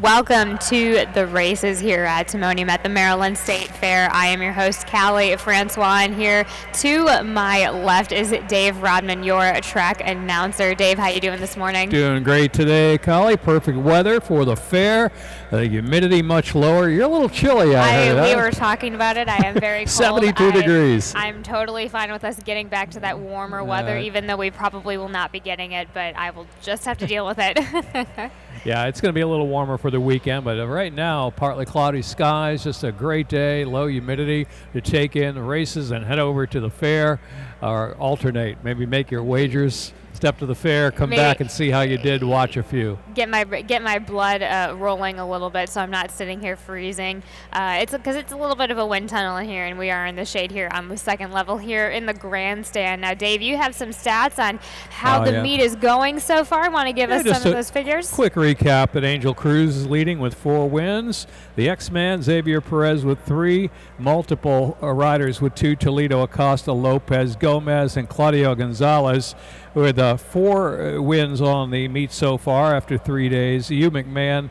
Welcome to the races here at Timonium at the Maryland State Fair. I am your host, Callie Francois, and here to my left is Dave Rodman, your track announcer. Dave, how you doing this morning? Doing great today, Callie. Perfect weather for the fair. The humidity much lower. You're a little chilly out here. We were talking about it. I am very cold. 72 degrees. I'm totally fine with us getting back to that warmer weather, even though we probably will not be getting it, but I will just have to deal with it. Yeah, it's going to be a little warmer for the weekend, but right now, partly cloudy skies, just a great day, low humidity to take in the races and head over to the fair or alternate. Maybe make your wagers, step to the fair, come back and see how you did, watch a few. Get my blood rolling a little bit so I'm not sitting here freezing. It's because it's a little bit of a wind tunnel in here, and we are in the shade here on the second level here in the grandstand. Now, Dave, you have some stats on how the meet is going so far. Want to give us some of those figures? Quick recap that Angel Cruz is leading with 4 wins. The X-Man, Xavier Perez with 3. Multiple riders with 2, Toledo, Acosta, Lopez, Gomez, and Claudio Gonzalez with 4 wins on the meet so far after 3 days. Hugh McMahon,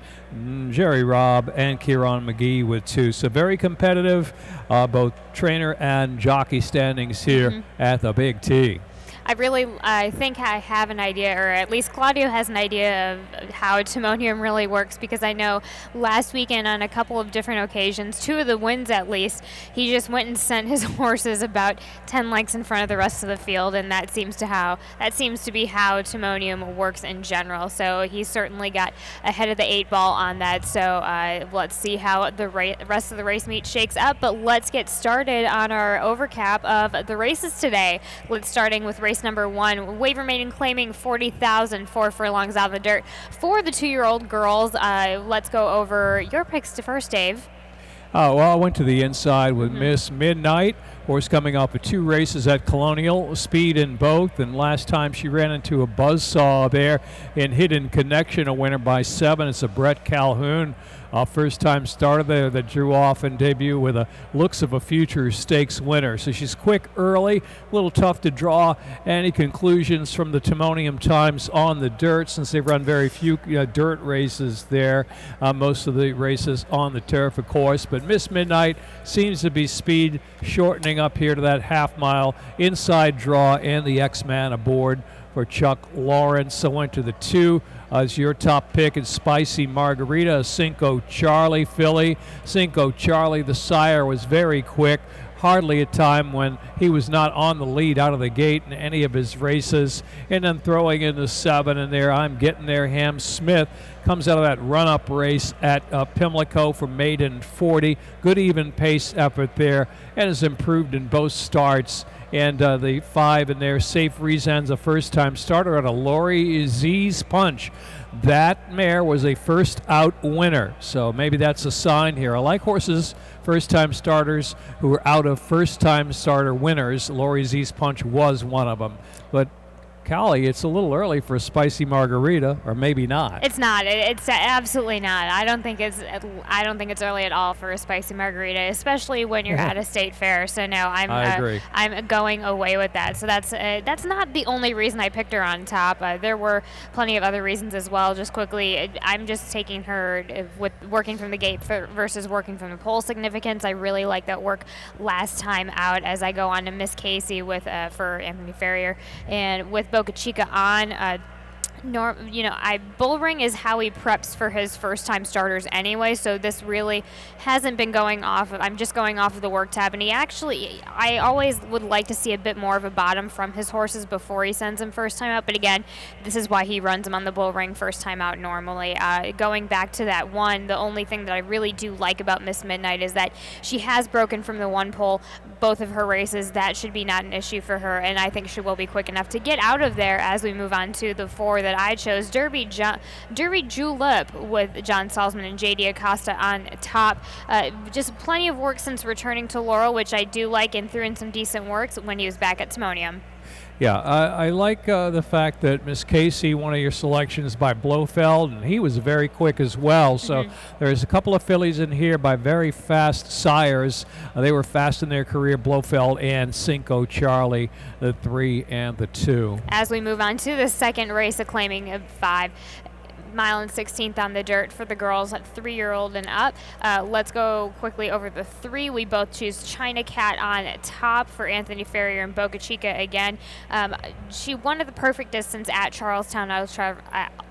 Jerry Robb, and Kieran McGee with 2. So very competitive, both trainer and jockey standings here at the Big T. I think I have an idea, or at least Claudio has an idea of how Timonium really works, because I know last weekend on a couple of different occasions, 2 of the wins at least, he just went and sent his horses about 10 lengths in front of the rest of the field, and that seems to be how Timonium works in general. So he certainly got ahead of the 8 ball on that. So let's see how the rest of the race meet shakes up. But let's get started on our overcap of the races today. Starting with race number 1, Waiver Maiden claiming 40,000 4 furlongs out of the dirt for the 2-year-old girls. Let's go over your picks to first, Dave. Well, I went to the inside with Miss Midnight. Horse coming off of 2 races at Colonial, speed in both, and last time she ran into a buzzsaw there in Hidden Connection, a winner by 7. It's a Brett Calhoun, first-time starter there that drew off and debut with a looks of a future stakes winner. So she's quick early, a little tough to draw any conclusions from the Timonium times on the dirt, since they run very few dirt races there. Most of the races on the turf, of course. But Miss Midnight seems to be speed shortening up here to that half-mile inside draw, and the X-Man aboard for Chuck Lawrence. So went to the 2 as your top pick. It's Spicy Margarita, Cinco Charlie filly. Cinco Charlie, the sire, was very quick. Hardly a time when he was not on the lead out of the gate in any of his races. And then throwing in the 7 in there, I'm Getting There, Ham Smith, comes out of that run-up race at Pimlico for maiden 40. Good even pace effort there, and has improved in both starts. And the 5 in there, Safe Reason's a first-time starter at a Lori Z's Punch. That mare was a first-out winner, so maybe that's a sign here. I like horses, first-time starters who are out of first-time starter winners. Lori Z's Punch was one of them. But Callie, it's a little early for a Spicy Margarita, or maybe not. It's not. It's absolutely not. I don't think it's early at all for a Spicy Margarita, especially when you're at a state fair. So no, I agree. I'm going away with that. So that's not the only reason I picked her on top. There were plenty of other reasons as well. Just quickly, I'm just taking her with working from the gate versus working from the pole significance. I really like that work last time out, as I go on to Miss Casey with for Anthony Ferrier, and with Boca Chica on. Bullring is how he preps for his first-time starters anyway, so this really hasn't been going off of, I'm just going off of the work tab, and I always would like to see a bit more of a bottom from his horses before he sends them first time out, but again, this is why he runs them on the Bullring first time out normally. Going back to that 1, the only thing that I really do like about Miss Midnight is that she has broken from the 1 pole both of her races. That should be not an issue for her, and I think she will be quick enough to get out of there as we move on to the 4 that I chose, Derby Julep with John Salzman and J.D. Acosta on top. Just plenty of work since returning to Laurel, which I do like, and threw in some decent works when he was back at Timonium. Yeah, I like the fact that Miss Casey, one of your selections by Blofeld, and he was very quick as well. So there's a couple of fillies in here by very fast sires. They were fast in their career, Blofeld and Cinco Charlie, the 3 and the 2. As we move on to the second race, a claiming of 5. mile and 16th on the dirt for the girls at 3-year-old and up. Let's go quickly over the 3. We both choose China Cat on top for Anthony Ferrier and Boca Chica again. She wanted the perfect distance at Charlestown. I was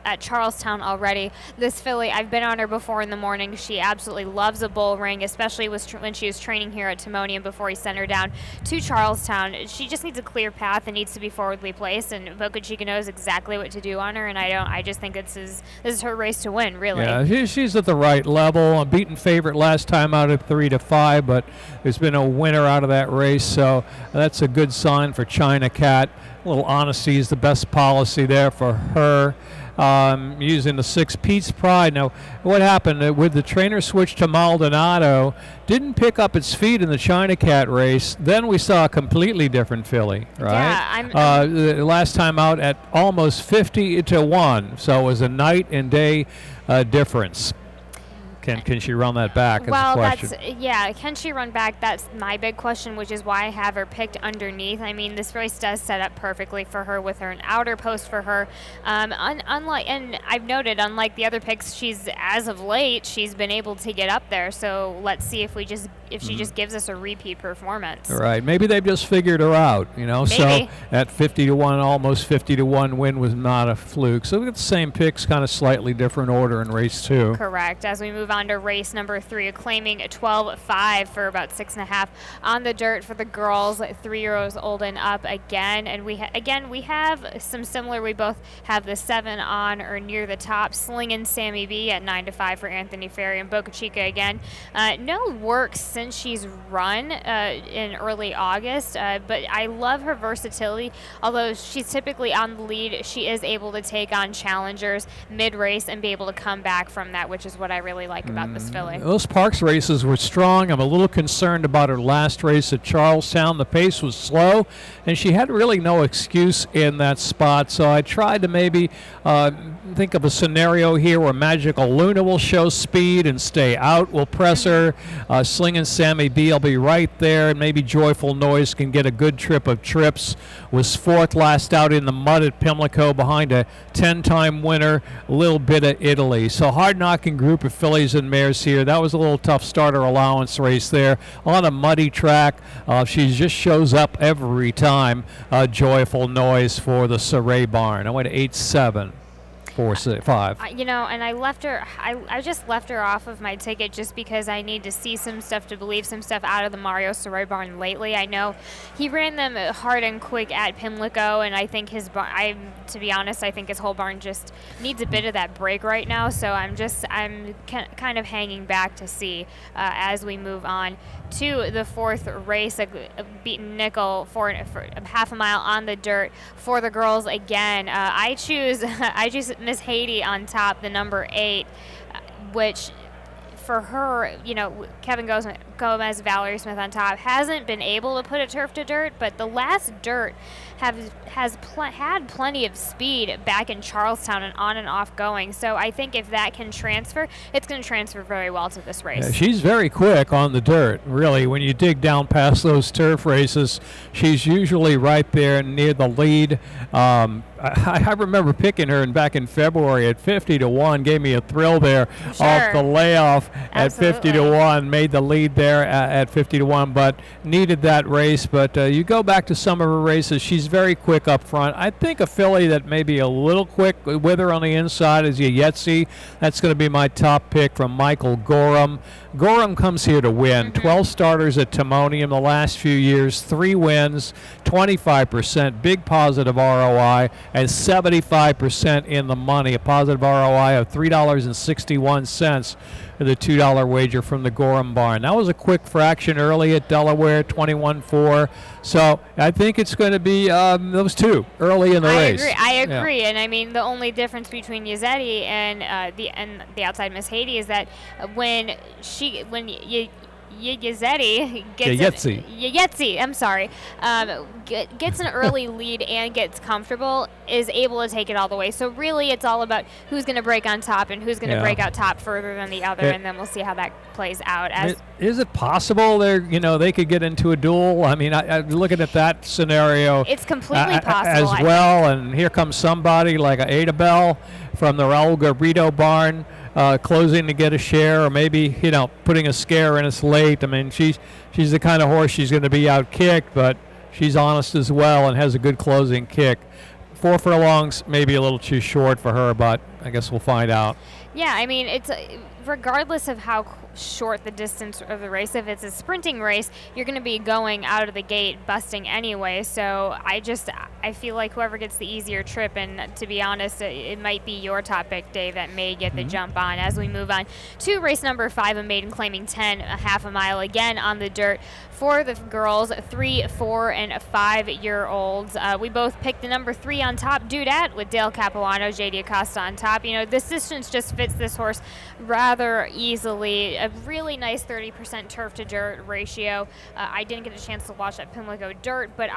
at Charlestown already. This filly, I've been on her before in the morning. She absolutely loves a bull ring, especially when she was training here at Timonium before he sent her down to Charlestown. She just needs a clear path and needs to be forwardly placed, and Boca Chica knows exactly what to do on her, and I just think this is her race to win, really. Yeah, she's at the right level. A beaten favorite last time out at 3-5, but there's been a winner out of that race, so that's a good sign for China Cat. A little honesty is the best policy there for her. Using the 6 Pete's Pride. Now, what happened with the trainer switch to Maldonado, didn't pick up its feet in the China Cat race. Then we saw a completely different filly, right? Yeah, the last time out at almost 50-1, so it was a night and day difference. Can she run that back? Well, can she run back? That's my big question, which is why I have her picked underneath. I mean, this race does set up perfectly for her with an outer post for her. Unlike, and I've noted, unlike the other picks, as of late, she's been able to get up there. So let's see if she just gives us a repeat performance. Right. Maybe they've just figured her out, Maybe. So at 50-1, almost 50-1 win was not a fluke. So we got the same picks, kind of slightly different order in race 2. Correct. As we move on to race number 3, claiming 12-5 for about 6.5 on the dirt for the girls, 3 years old and up again. And we have some similar. We both have the 7 on or near the top. Slingin' Sammy B at 9-5 for Anthony Ferry and Boca Chica again. No work since she's run in early August, but I love her versatility. Although she's typically on the lead, she is able to take on challengers mid-race and be able to come back from that, which is what I really like about this filly. Those Parks races were strong. I'm a little concerned about her last race at Charlestown. The pace was slow, and she had really no excuse in that spot. So I tried to maybe think of a scenario here where Magical Luna will show speed and stay out. We'll press her. Slingin' Sammy B will be right there, and maybe Joyful Noise can get a good trip of trips. Was 4th last out in the mud at Pimlico behind a 10-time winner, a little bit of Italy. So hard-knocking group of fillies and mares here. That was a little tough starter allowance race there on a muddy track. She just shows up every time. Joyful Noise for the Saray Barn. I went 8-7. 4-5. And I left her. I just left her off of my ticket just because I need to see some stuff to believe some stuff out of the Mario Saray barn lately. I know he ran them hard and quick at Pimlico, and I think his barn. To be honest, I think his whole barn just needs a bit of that break right now. So I'm kind of hanging back to see as we move on to the 4th race, a beaten nickel for half a mile on the dirt for the girls again. I choose Miss Haiti on top, the number 8, which for her, Kevin Gomez, Valerie Smith on top, hasn't been able to put a turf to dirt, but the last dirt has had plenty of speed back in Charlestown and on and off going. So I think if that can transfer, it's going to transfer very well to this race. Yeah, she's very quick on the dirt, really. When you dig down past those turf races, she's usually right there near the lead. I remember picking her back in February at 50-1, gave me a thrill there off the layoff. Absolutely. At 50-1, made the lead there at 50-1, but needed that race. But you go back to some of her races, she's very quick up front. I think a filly that may be a little quick with her on the inside is Yetzi. That's going to be my top pick from Michael Gorham. Gorham comes here to win. 12 starters at Timonium the last few years, 3 wins, 25%, big positive ROI, and 75% in the money, a positive ROI of $3.61 for the $2 wager from the Gorham barn. That was a quick fraction early at Delaware, 21-4. So I think it's going to be those two early in the race. I agree. Yeah. And I mean, the only difference between Yazzetti and the outside Miss Haiti is that when Yetzi I'm sorry, gets an early lead and gets comfortable, is able to take it all the way. So really it's all about who's going to break on top and who's going to break out top further than the other, and then we'll see how that plays out. Is it possible they could get into a duel? I mean, I looking at that scenario, it's completely possible as well. And here comes somebody like Ada Bell from the Raul Garrido barn, closing to get a share, or maybe putting a scare in us late. I mean, she's the kind of horse she's going to be out kicked, but she's honest as well and has a good closing kick. 4 furlongs maybe a little too short for her, but I guess we'll find out. Yeah, I mean, it's regardless of how short the distance of the race, if it's a sprinting race, you're going to be going out of the gate busting anyway. So I feel like whoever gets the easier trip, and to be honest, it might be your top pick, Dave, that may get the jump on as we move on to race number 5, a maiden claiming 10, a half a mile again on the dirt for the girls, 3, 4, and 5-year-olds. We both picked the number 3 on top, Dudette, with Dale Capuano, JD Acosta on top. This distance just fits this horse rather easily. A really nice 30% turf to dirt ratio. I didn't get a chance to watch that Pimlico dirt, but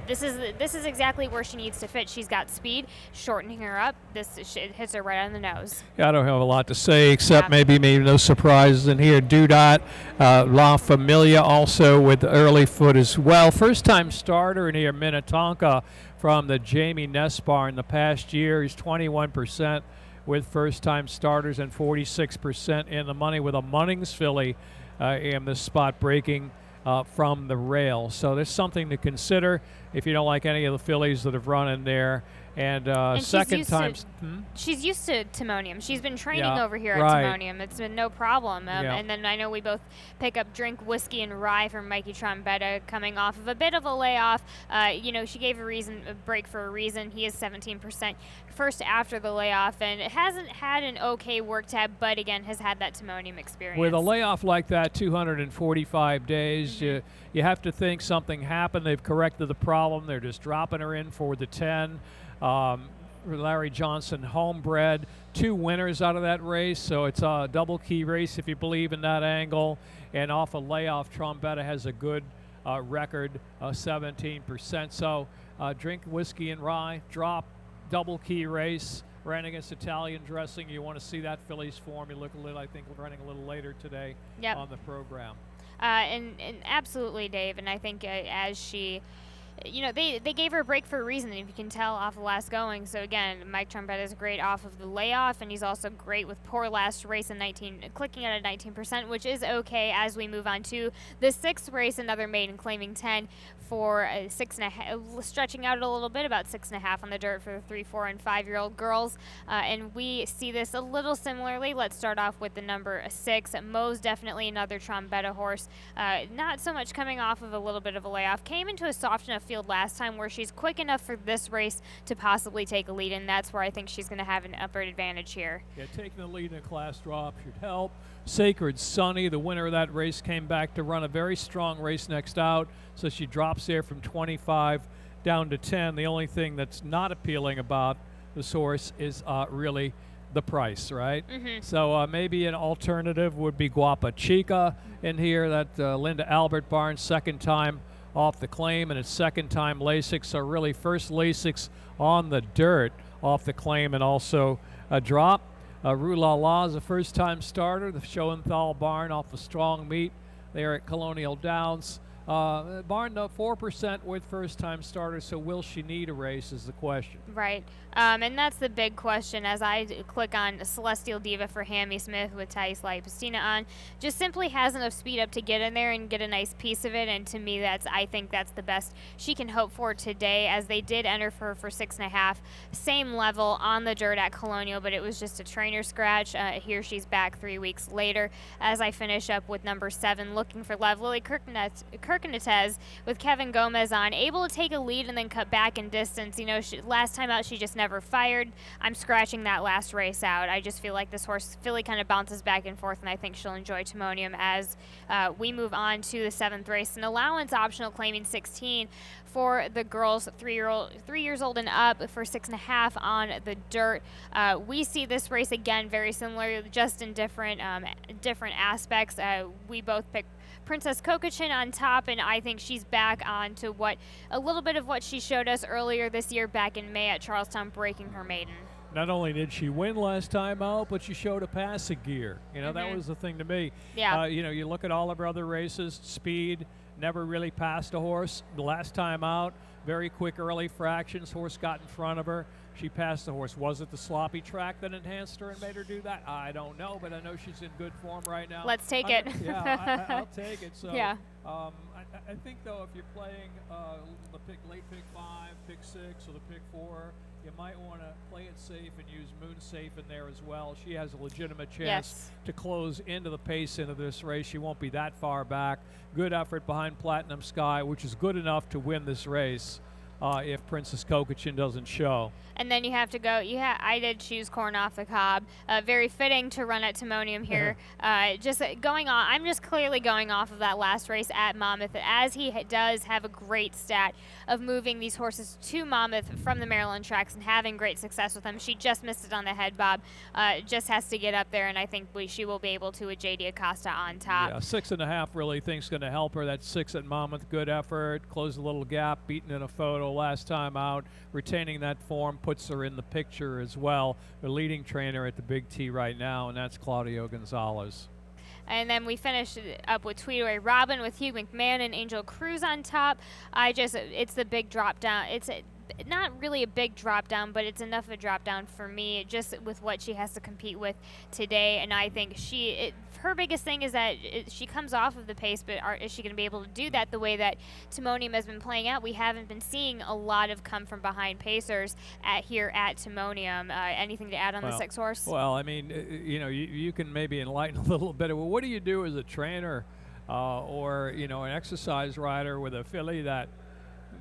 this is exactly where she needs to fit. She's got speed, shortening her up. This hits her right on the nose. Yeah, I don't have a lot to say except maybe no surprises in here. Dudot, La Familia also with the early foot as well. First time starter in here, Minnetonka from the Jamie Ness barn. The past year he's 21% with first-time starters and 46% in the money, with a Munnings filly in this spot breaking from the rail. So there's something to consider if you don't like any of the fillies that have run in there. And second time. She's used to Timonium. She's been training over here at Timonium. It's been no problem. And then I know we both pick up Drink Whiskey and Rye from Mikey Trombetta coming off of a bit of a layoff. She gave a break for a reason. He is 17% first after the layoff, and it hasn't had an okay work tab, but again has had that Timonium experience. With a layoff like that, 245 days, you have to think something happened. They've corrected the problem. They're just dropping her in for the 10. Larry Johnson homebred, 2 winners out of that race, so it's a double key race if you believe in that angle. And off a layoff, Trombetta has a good record, 17%. So Drink Whiskey and Rye, drop, double key race, ran against Italian Dressing. You want to see that filly's form. You look a little, I think, running a little later today on the program. And absolutely, Dave, and I think as she they gave her a break for a reason, if you can tell off the last going. So again, Mike Trombetta is great off of the layoff, and he's also great with poor last race in clicking at a 19%, which is okay as we move on to the 6th race, another maiden claiming 10 for 6.5, stretching out a little bit, about 6.5 on the dirt for the 3, 4, and 5-year-old girls. And we see this a little similarly. Let's start off with the number 6. Mo's definitely another Trombetta horse. Not so much coming off of a little bit of a layoff. Came into a soft enough field last time where she's quick enough for this race to possibly take a lead, and that's where I think she's going to have an upward advantage here. Yeah, taking the lead in a class drop should help. Sacred Sunny, the winner of that race, came back to run a very strong race next out, so she drops there from 25 down to 10. The only thing that's not appealing about this horse is really the price, right? So maybe an alternative would be Guapa Chica in here, that Linda Albert barn, second time off the claim, and its second time Lasix. So really first Lasix on the dirt off the claim, and also a drop. Rue La La is a first-time starter, the Schoenthal barn off a strong meet there at Colonial Downs. Barn 4% with first-time starters, so will she need a race is the question. Right, and that's the big question as I click on Celestial Diva for Hammy Smith with Thais Lipestina on. Just simply has enough speed up to get in there and get a nice piece of it, and to me I think that's the best she can hope for today, as they did enter for 6.5. Same level on the dirt at Colonial, but it was just a trainer scratch. Here she's back 3 weeks later as I finish up with number 7, looking for Love Lily Kirkness Perkinatez with Kevin Gomez on, able to take a lead and then cut back in distance. You know, last time out she just never fired. I'm scratching that last race out. I just feel like this horse, Filly, kind of bounces back and forth, and I think she'll enjoy Timonium as we move on to the 7th race. An allowance optional claiming 16 for the girls 3 years old and up for 6.5 on the dirt. We see this race again very similar, just in different aspects. We both pick Princess Kokachin on top, and I think she's back on to a little bit of what she showed us earlier this year back in May at Charlestown, breaking her maiden. Not only did she win last time out, but she showed a passing gear. You know, that was the thing to me. Yeah. You know, you look at all of her other races, speed, never really passed a horse. The last time out, very quick early fractions, horse got in front of her. She passed the horse. Was it the sloppy track that enhanced her and made her do that? I don't know, but I know she's in good form right now. Let's take it. Yeah, I'll take it. So, yeah. I think, though, if you're playing the late pick 5, pick 6, or the pick 4, you might want to play it safe and use Moon Safe in there as well. She has a legitimate chance to close into the pace into this race. She won't be that far back. Good effort behind Platinum Sky, which is good enough to win this race if Princess Kokachin doesn't show. And then you have to go. I did choose Corn Off the Cob. Very fitting to run at Timonium here. Just going on. I'm just clearly going off of that last race at Monmouth, as he does have a great stat of moving these horses to Monmouth from the Maryland tracks and having great success with them. She just missed it on the head bob. Just has to get up there, and I think she will be able to with J.D. Acosta on top. Yeah, 6.5 really thinks going to help her. That 6 at Monmouth, good effort. Closed a little gap, beaten in a photo last time out. Retaining that form puts her in the picture as well. The leading trainer at the Big T right now, and that's Claudio Gonzalez. And then we finish up with Tweedaway Robin with Hugh McMahon and Angel Cruz on top. It's the big drop down. It's not really a big drop down, but it's enough of a drop down for me, just with what she has to compete with today. And I think her biggest thing is that she comes off of the pace, but is she going to be able to do that the way that Timonium has been playing out? We haven't been seeing a lot of come from behind pacers here at Timonium. Anything to add on the 6 horse? Well, I mean, you can maybe enlighten a little bit. Well, what do you do as a trainer or an exercise rider with a filly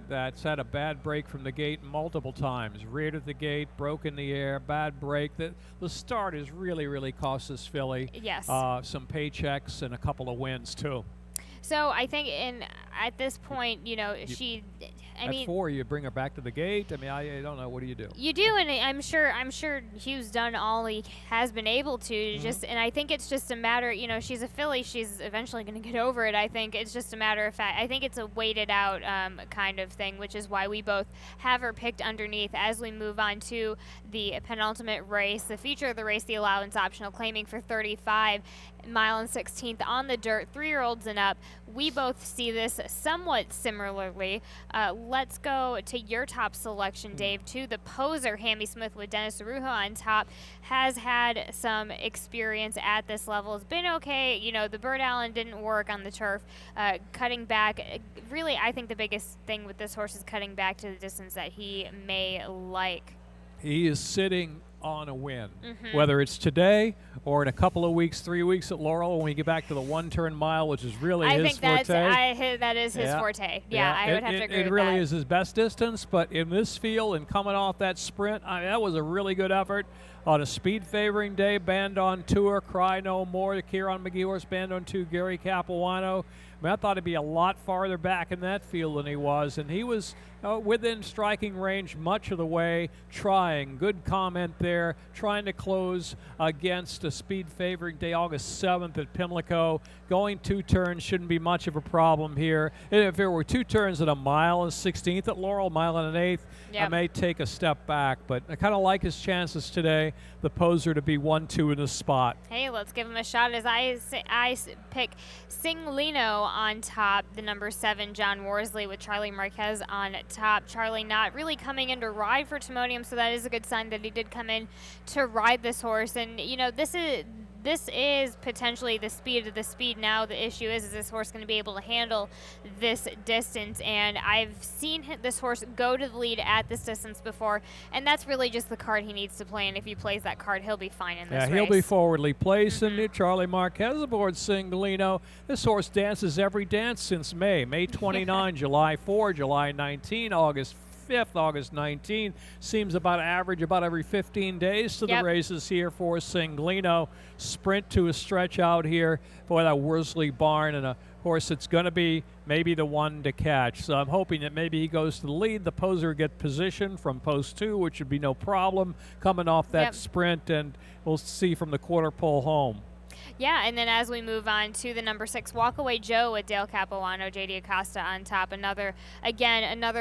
that's had a bad break from the gate multiple times, reared at the gate, broke in the air, bad break? The start has really, really cost this filly some paychecks and a couple of wins too. So I think at this point, At 4, you bring her back to the gate. I mean, I don't know. What do you do? You do, and I'm sure Hugh's done all he has been able to. And I think it's just a matter. She's a filly. She's eventually going to get over it. I think it's just a matter of fact. I think it's a weighted out kind of thing, which is why we both have her picked underneath as we move on to the penultimate race, the feature of the race, the allowance optional, claiming for 35. Mile and 16th on the dirt, 3-year-olds and up. We both see this somewhat similarly. Let's go to your top selection, Dave, to the poser, Hammy Smith with Dennis Arujo on top. Has had some experience at this level. It's been okay. The Bird Allen didn't work on the turf. Cutting back, really, I think the biggest thing with this horse is cutting back to the distance that he may like. He is sitting on a win, whether it's today or in a couple of weeks, 3 weeks at Laurel when we get back to the 1-turn mile, which is really his forte. That is his forte. Yeah, I would have to agree with that. It really is his best distance, but in this field and coming off that sprint, that was a really good effort. On a speed favoring day, Band on Tour, Cry No More, the Kieran McGee horse, Band on 2, Gary Capuano. I thought he'd be a lot farther back in that field than he was, and he was within striking range much of the way, trying. Good comment there, trying to close against a speed favoring day, August 7th at Pimlico. Going 2 turns shouldn't be much of a problem here. And if there were 2 turns at a mile and 16th at Laurel, mile and an eighth, I may take a step back, but I kind of like his chances today, the poser, to be 1-2 in the spot. Hey, let's give him a shot as I pick Sing Lino on top, the number 7, John Worsley, with Charlie Marquez on top. Charlie not really coming in to ride for Timonium, so that is a good sign that he did come in to ride this horse. And, this is potentially the speed of the speed. Now the issue is this horse going to be able to handle this distance? And I've seen this horse go to the lead at this distance before, and that's really just the card he needs to play. And if he plays that card, he'll be fine in this race. Yeah, he'll be forwardly placed. And Charlie Marquez aboard Singolino. This horse dances every dance since May 29, July 4, July 19, August 5th, August 19. Seems about average about every 15 days to the races here for Singolino. Sprint to a stretch out here for that Worsley barn, and a horse that's going to be maybe the one to catch. So I'm hoping that maybe he goes to the lead. The poser get position from post 2, which would be no problem coming off that sprint, and we'll see from the quarter pole home. Yeah, and then as we move on to the number 6, Walkaway Joe with Dale Capuano, JD Acosta on top. Another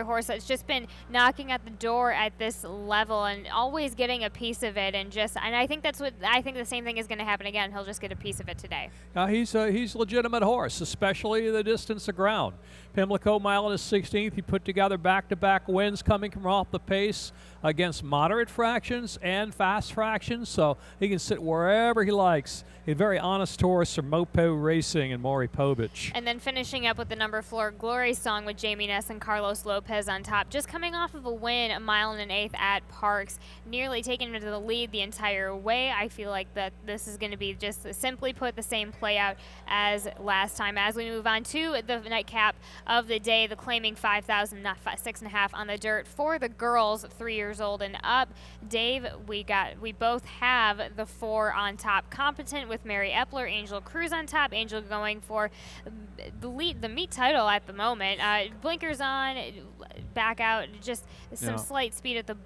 horse that's just been knocking at the door at this level and always getting a piece of it, and I think the same thing is going to happen again. He'll just get a piece of it today. He's a legitimate horse, especially the distance of ground. Pimlico mile in his 16th. He put together back-to-back wins coming from off the pace against moderate fractions and fast fractions, so he can sit wherever he likes. A very honest horse from Mopo Racing and Maury Povich. And then finishing up with the number 4, Glory Song with Jamie Ness and Carlos Lopez on top. Just coming off of a win, a mile and an eighth at Parks, nearly taking him to the lead the entire way. I feel like that this is going to be just simply put the same play out as last time. As we move on to the nightcap of the day, the claiming 5,000, not 6.5 on the dirt for the girls 3 years old and up. Dave, we both have the 4 on top. Competent with Mary Epler, Angel Cruz on top. Angel going for the meet title at the moment. Blinkers on, back out, just some slight speed at the,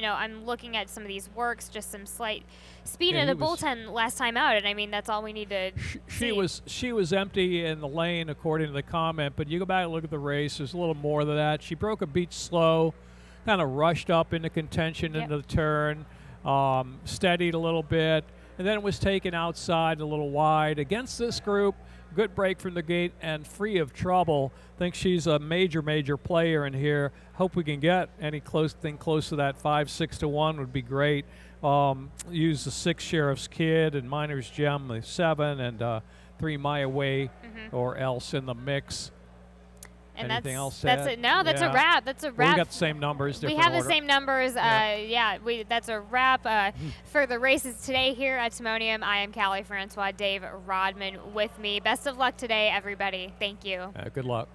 I'm looking at some of these works, just some slight speed at the bullpen last time out, and I mean, that's all we need to see. She was empty in the lane, according to the comment, but you go back and look at the race, there's a little more than that. She broke a beat slow, kind of rushed up into contention into the turn, steadied a little bit, and then it was taken outside a little wide. Against this group, good break from the gate and free of trouble. Think she's a major player in here. Hope we can get anything close to that 5-6 to 1 would be great. Use the 6 Sheriff's Kid and Miner's Gem, the 7, and 3 My Way or else in the mix. And anything else? That's it. No, that's a wrap. That's a wrap. We got the same numbers. We have the same numbers. That's a wrap for the races today here at Timonium. I am Callie Francois. Dave Rodman with me. Best of luck today, everybody. Thank you. Good luck.